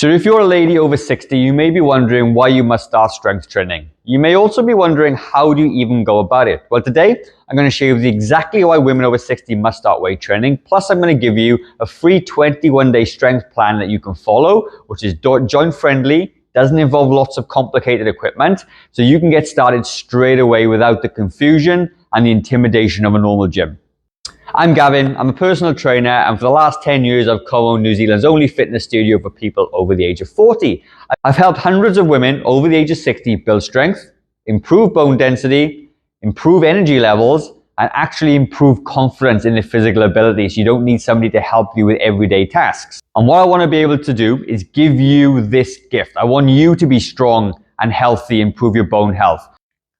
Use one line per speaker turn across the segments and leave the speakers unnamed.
So if you're a lady over 60, you may be wondering why you must start strength training. You may also be wondering, how do you even go about it? Well, today I'm going to show you exactly why women over 60 must start weight training. Plus, I'm going to give you a free 21-day strength plan that you can follow, which is joint friendly, doesn't involve lots of complicated equipment, so you can get started straight away without the confusion and the intimidation of a normal gym. I'm Gavin, I'm a personal trainer, and for the last 10 years I've co-owned New Zealand's only fitness studio for people over the age of 40. I've helped hundreds of women over the age of 60 build strength, improve bone density, improve energy levels, and actually improve confidence in their physical abilities. You don't need somebody to help you with everyday tasks. And what I want to be able to do is give you this gift. I want you to be strong and healthy, improve your bone health.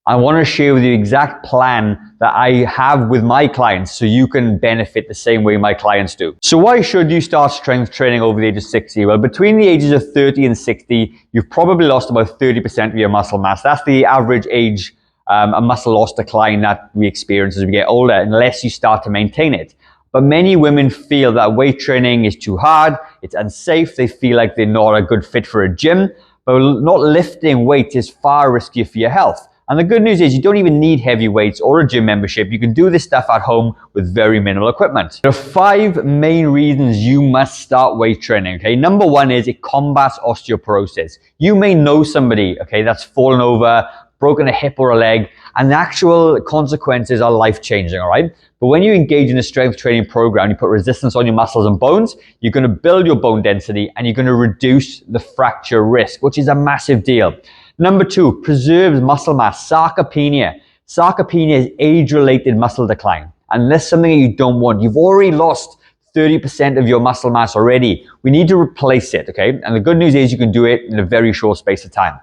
I want to share with you the exact plan that I have with my clients so you can benefit the same way my clients do. So why should you start strength training over the age of 60? Well, between the ages of 30 and 60, you've probably lost about 30% of your muscle mass. That's the average age, a muscle loss decline that we experience as we get older, unless you start to maintain it. But many women feel that weight training is too hard, it's unsafe, they feel like they're not a good fit for a gym, but not lifting weights is far riskier for your health. And the good news is you don't even need heavy weights or a gym membership. You can do this stuff at home with very minimal equipment. There are 5 main reasons you must start weight training, okay? Number 1 is it combats osteoporosis. You may know somebody, okay, that's fallen over, broken a hip or a leg, and the actual consequences are life-changing, all right? But when you engage in a strength training program, you put resistance on your muscles and bones, you're gonna build your bone density and you're gonna reduce the fracture risk, which is a massive deal. Number 2, preserves muscle mass, sarcopenia. Sarcopenia is age-related muscle decline, and that's something that you don't want. You've already lost 30% of your muscle mass already. We need to replace it, okay? And the good news is you can do it in a very short space of time.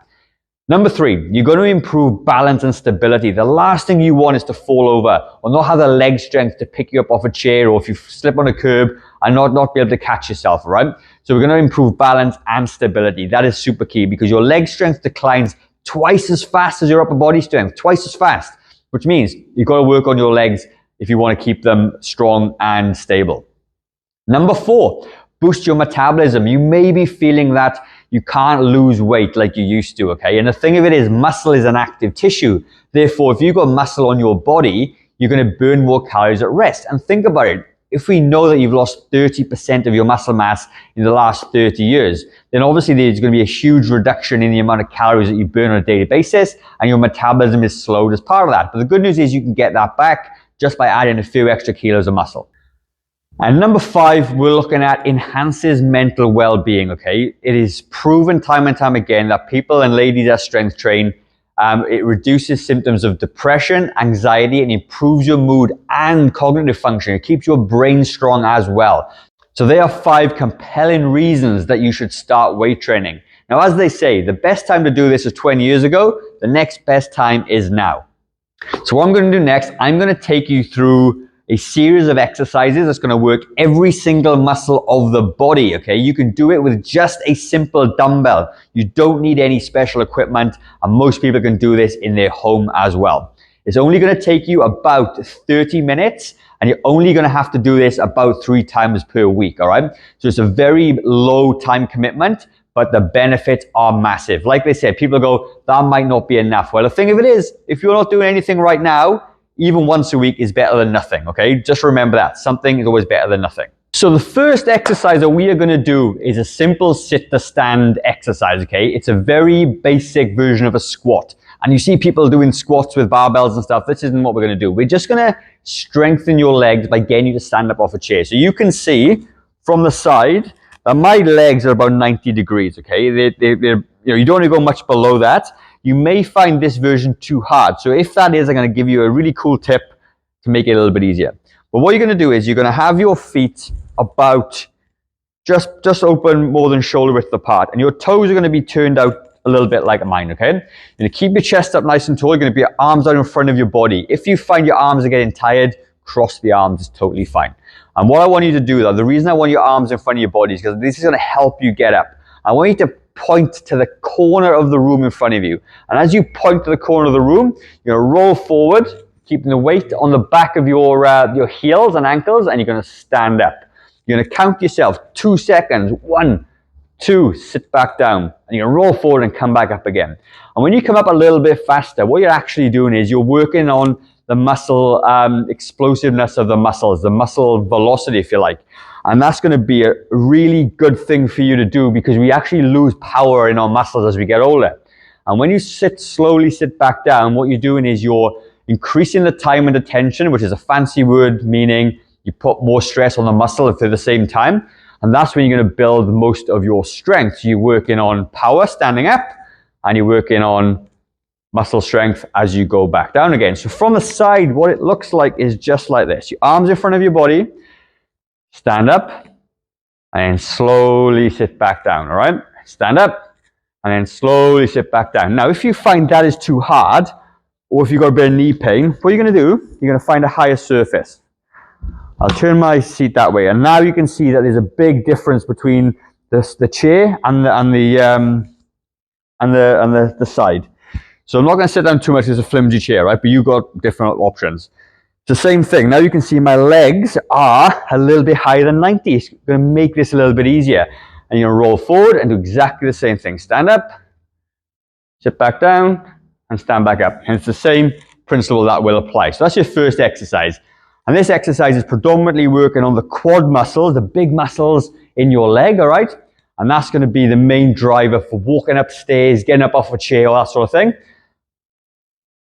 Number 3, you're going to improve balance and stability. The last thing you want is to fall over or not have the leg strength to pick you up off a chair, or if you slip on a curb and not be able to catch yourself, right? So we're going to improve balance and stability. That is super key because your leg strength declines twice as fast as your upper body strength, twice as fast, which means you've got to work on your legs if you want to keep them strong and stable. Number 4, boost your metabolism. You may be feeling that you can't lose weight like you used to, okay? And the thing of it is, muscle is an active tissue. Therefore, if you've got muscle on your body, you're going to burn more calories at rest. And think about it. If we know that you've lost 30% of your muscle mass in the last 30 years, then obviously there's going to be a huge reduction in the amount of calories that you burn on a daily basis, and your metabolism is slowed as part of that. But the good news is you can get that back just by adding a few extra kilos of muscle. And number 5, we're looking at enhances mental well-being, okay? It is proven time and time again that people and ladies that strength train, it reduces symptoms of depression, anxiety, and improves your mood and cognitive function. It keeps your brain strong as well. So there are 5 compelling reasons that you should start weight training. Now, as they say, the best time to do this was 20 years ago. The next best time is now. So what I'm going to do next, I'm going to take you through a series of exercises that's going to work every single muscle of the body, okay? You can do it with just a simple dumbbell. You don't need any special equipment, and most people can do this in their home as well. It's only going to take you about 30 minutes, and you're only going to have to do this about 3 times per week, all right? So it's a very low time commitment, but the benefits are massive. Like they said, people go, that might not be enough. Well, the thing of it is, if you're not doing anything right now, even once a week is better than nothing, okay? Just remember that. Something is always better than nothing. So the first exercise that we are going to do is a simple sit to stand exercise, okay? It's a very basic version of a squat. And you see people doing squats with barbells and stuff. This isn't what we're going to do. We're just going to strengthen your legs by getting you to stand up off a chair. So you can see from the side that my legs are about 90 degrees, okay? You don't want to go much below that. You may find this version too hard. So if that is, I'm going to give you a really cool tip to make it a little bit easier. But what you're going to do is you're going to have your feet about just open more than shoulder width apart, and your toes are going to be turned out a little bit like mine, okay? You're going to keep your chest up nice and tall. You're going to be your arms out in front of your body. If you find your arms are getting tired, cross the arms is totally fine. And what I want you to do, though, the reason I want your arms in front of your body is because this is going to help you get up. I want you to point to the corner of the room in front of you. And as you point to the corner of the room, you're going to roll forward, keeping the weight on the back of your heels and ankles, and you're going to stand up. You're going to count yourself 2 seconds. 1, 2, sit back down. And you're going to roll forward and come back up again. And when you come up a little bit faster, what you're actually doing is you're working on the muscle explosiveness of the muscles, the muscle velocity, if you like. And that's going to be a really good thing for you to do, because we actually lose power in our muscles as we get older. And when you slowly sit back down, what you're doing is you're increasing the time under tension, which is a fancy word meaning you put more stress on the muscle at the same time. And that's when you're going to build most of your strength. You're working on power standing up, and you're working on muscle strength as you go back down again. So from the side, what it looks like is just like this. Your arms in front of your body, stand up, and then slowly sit back down, all right? Stand up, and then slowly sit back down. Now, if you find that is too hard, or if you've got a bit of knee pain, what you're going to do, you're going to find a higher surface. I'll turn my seat that way, and now you can see that there's a big difference between the chair and the side. So I'm not going to sit down too much. It's a flimsy chair, right? But you've got different options. It's the same thing. Now you can see my legs are a little bit higher than 90. It's going to make this a little bit easier. And you're going to roll forward and do exactly the same thing. Stand up, sit back down, and stand back up. And it's the same principle that will apply. So that's your first exercise. And this exercise is predominantly working on the quad muscles, the big muscles in your leg, all right? And that's going to be the main driver for walking upstairs, getting up off a chair, all that sort of thing.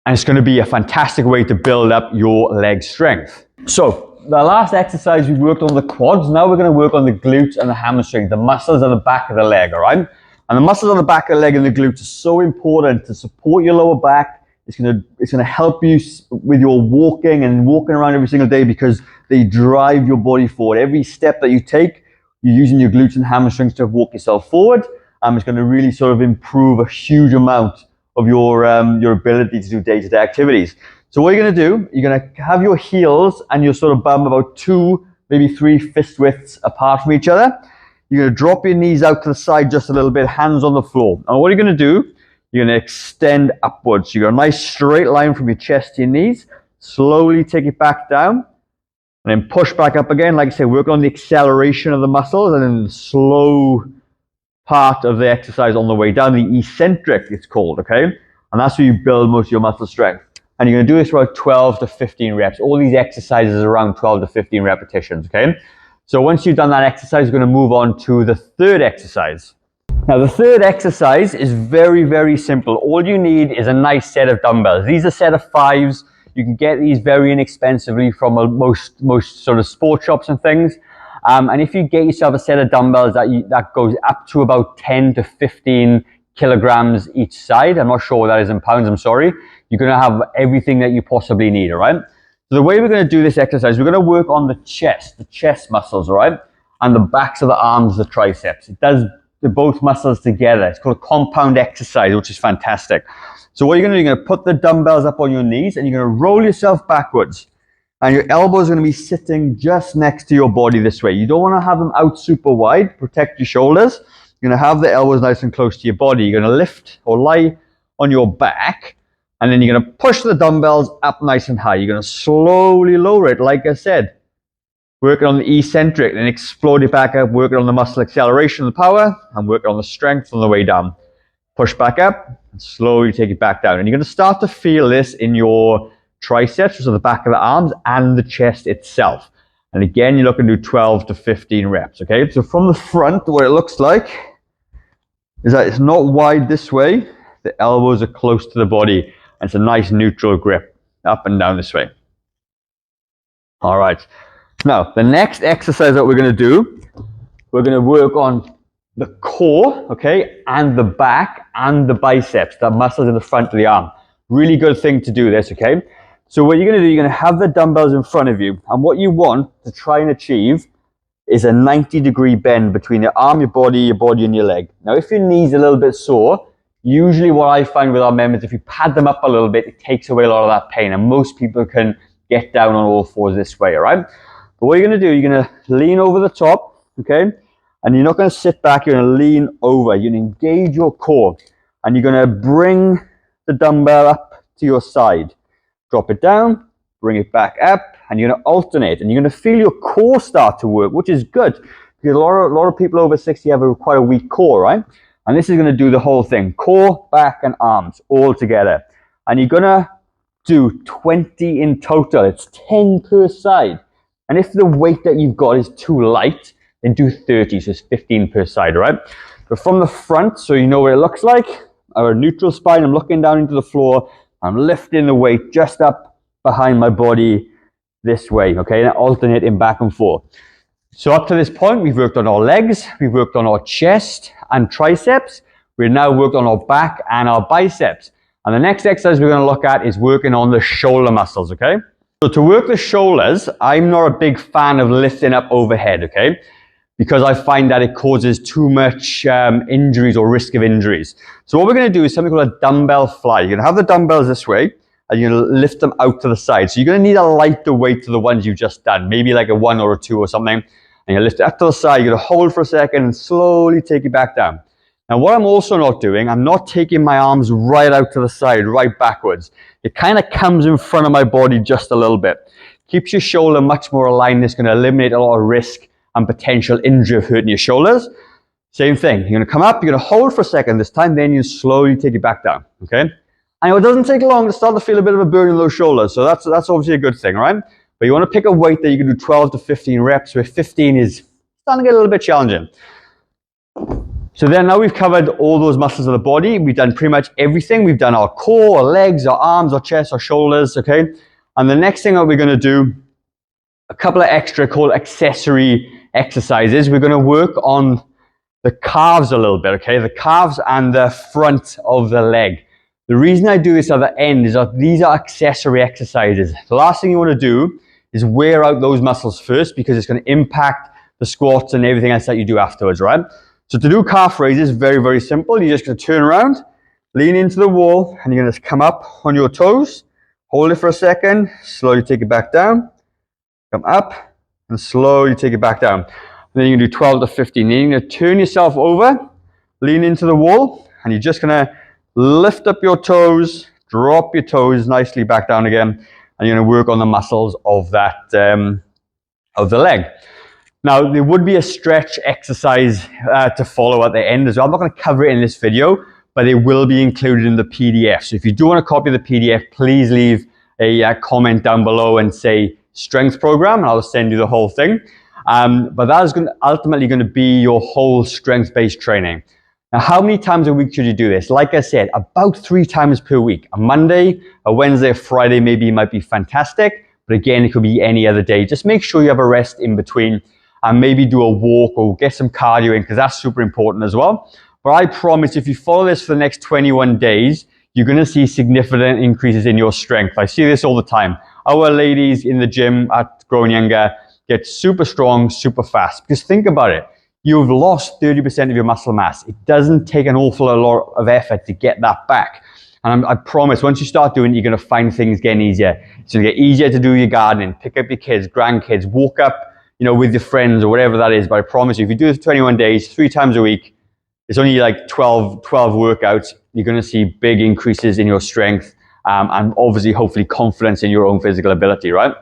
And it's going to be a fantastic way to build up your leg strength. So the last exercise we worked on the quads. Now we're going to work on the glutes and the hamstring, the muscles on the back of the leg, all right? And the muscles on the back of the leg and the glutes are so important to support your lower back. It's going to help you with your walking around every single day, because they drive your body forward. Every step that you take, you're using your glutes and hamstrings to walk yourself forward. It's going to really sort of improve a huge amount of your ability to do day-to-day activities. So what you're going to do, you're going to have your heels and your sort of bum about 2, maybe 3 fist widths apart from each other. You're going to drop your knees out to the side just a little bit, hands on the floor. And what you're going to do, you're going to extend upwards. You got a nice straight line from your chest to your knees. Slowly take it back down, and then push back up again. Like I say, work on the acceleration of the muscles, and then the slow part of the exercise on the way down, the eccentric it's called, okay? And that's where you build most of your muscle strength. And you're going to do this for about 12 to 15 reps. All these exercises are around 12 to 15 repetitions, okay? So once you've done that exercise, you're going to move on to the third exercise. Now, the third exercise is very, very simple. All you need is a nice set of dumbbells. These are a set of 5s. You can get these very inexpensively from most sort of sport shops and things. And if you get yourself a set of dumbbells that goes up to about 10 to 15 kilograms each side, I'm not sure what that is in pounds, I'm sorry, you're going to have everything that you possibly need, all right? So the way we're going to do this exercise, we're going to work on the chest muscles, all right? And the backs of the arms, the triceps. It does both muscles together. It's called a compound exercise, which is fantastic. So what you're going to do, you're going to put the dumbbells up on your knees, and you're going to roll yourself backwards. And your elbows are going to be sitting just next to your body this way. You don't want to have them out super wide. Protect your shoulders. You're going to have the elbows nice and close to your body. You're going to lift or lie on your back, and then you're going to push the dumbbells up nice and high. You're going to slowly lower it, like I said. Working on the eccentric, then explode it back up, working on the muscle acceleration and the power, and working on the strength on the way down. Push back up, and slowly take it back down. And you're going to start to feel this in your triceps, which are the back of the arms, and the chest itself. And again, you're looking to do 12 to 15 reps, okay? So from the front, what it looks like is that it's not wide this way. The elbows are close to the body, and it's a nice neutral grip up and down this way. All right. Now, the next exercise that we're going to do, we're going to work on the core, okay, and the back and the biceps, the muscles in the front of the arm. Really good thing to do this, okay? So what you're going to do, you're going to have the dumbbells in front of you, and what you want to try and achieve is a 90-degree bend between your arm, your body, and your leg. Now, if your knee's a little bit sore, usually what I find with our members, if you pad them up a little bit, it takes away a lot of that pain, and most people can get down on all fours this way, all right? But what you're going to do, you're going to lean over the top, okay? And you're not going to sit back, you're going to lean over. You're going to engage your core, and you're going to bring the dumbbell up to your side. Drop it down, bring it back up, and you're going to alternate, and you're going to feel your core start to work, which is good, Because a lot of people over 60 have quite a weak core, right? And this is going to do the whole thing. Core, back, and arms all together. And you're going to do 20 in total. It's 10 per side. And if the weight that you've got is too light, then do 30, so it's 15 per side, right? But from the front, so you know what it looks like, our neutral spine, I'm looking down into the floor, I'm lifting the weight just up behind my body this way, okay? And alternating back and forth. So up to this point, we've worked on our legs, we've worked on our chest and triceps, we've now worked on our back and our biceps. And the next exercise we're going to look at is working on the shoulder muscles, okay? So to work the shoulders, I'm not a big fan of lifting up overhead, okay? Because I find that it causes too much injuries or risk of injuries. So what we're going to do is something called a dumbbell fly. You're going to have the dumbbells this way, and you're going to lift them out to the side. So you're going to need a lighter weight to the ones you've just done, maybe like a 1 or a 2 or something. And you lift it up to the side, you're going to hold for a second and slowly take it back down. Now what I'm also not doing, I'm not taking my arms right out to the side, right backwards. It kind of comes in front of my body just a little bit. Keeps your shoulder much more aligned. It's going to eliminate a lot of risk and potential injury of hurting your shoulders. Same thing. You're going to come up, you're going to hold for a second this time, then you slowly take it back down, okay? And it doesn't take long to start to feel a bit of a burn in those shoulders, so that's obviously a good thing, right? But you want to pick a weight that you can do 12 to 15 reps, where 15 is starting to get a little bit challenging. So then now we've covered all those muscles of the body. We've done pretty much everything. We've done our core, our legs, our arms, our chest, our shoulders, okay? And the next thing that we're going to do, a couple of extra called accessory exercises. We're going to work on the calves a little bit, okay? The calves and the front of the leg. The reason I do this at the end is that these are accessory exercises. The last thing you want to do is wear out those muscles first, because it's going to impact the squats and everything else that you do afterwards, right? So to do calf raises, very, very simple. You're just going to turn around, lean into the wall, and you're going to come up on your toes, hold it for a second, slowly take it back down, come up, and slowly take it back down. And then you're going to do 12 to 15. Then you're going to turn yourself over, lean into the wall, and you're just going to lift up your toes, drop your toes nicely back down again, and you're going to work on the muscles of that, of the leg. Now, there would be a stretch exercise to follow at the end as well. I'm not going to cover it in this video, but it will be included in the PDF. So if you do want a copy of the PDF, please leave a comment down below and say strength program, and I'll send you the whole thing. But that is ultimately going to be your whole strength-based training. Now, how many times a week should you do this? Like I said, about 3 times per week. A Monday, a Wednesday, a Friday maybe might be fantastic, but again, it could be any other day. Just make sure you have a rest in between, and maybe do a walk or get some cardio in, because that's super important as well. But I promise, if you follow this for the next 21 days, you're going to see significant increases in your strength. I see this all the time. Our ladies in the gym at Growing Younger get super strong, super fast. Because think about it. You've lost 30% of your muscle mass. It doesn't take an awful lot of effort to get that back. And I promise, once you start doing it, you're going to find things getting easier. It's going to get easier to do your gardening, pick up your kids, grandkids, walk up, with your friends or whatever that is. But I promise you, if you do this for 21 days, 3 times a week, it's only like 12 workouts. You're going to see big increases in your strength, and obviously, hopefully, confidence in your own physical ability, right?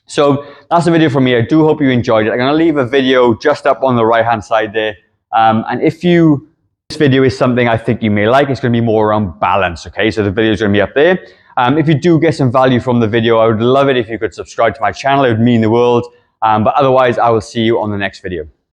So that's the video from me. I do hope you enjoyed it. I'm going to leave a video just up on the right-hand side there. And if this video is something I think you may like, it's going to be more around balance, okay? So the video is going to be up there. If you do get some value from the video, I would love it if you could subscribe to my channel. It would mean the world. But otherwise, I will see you on the next video.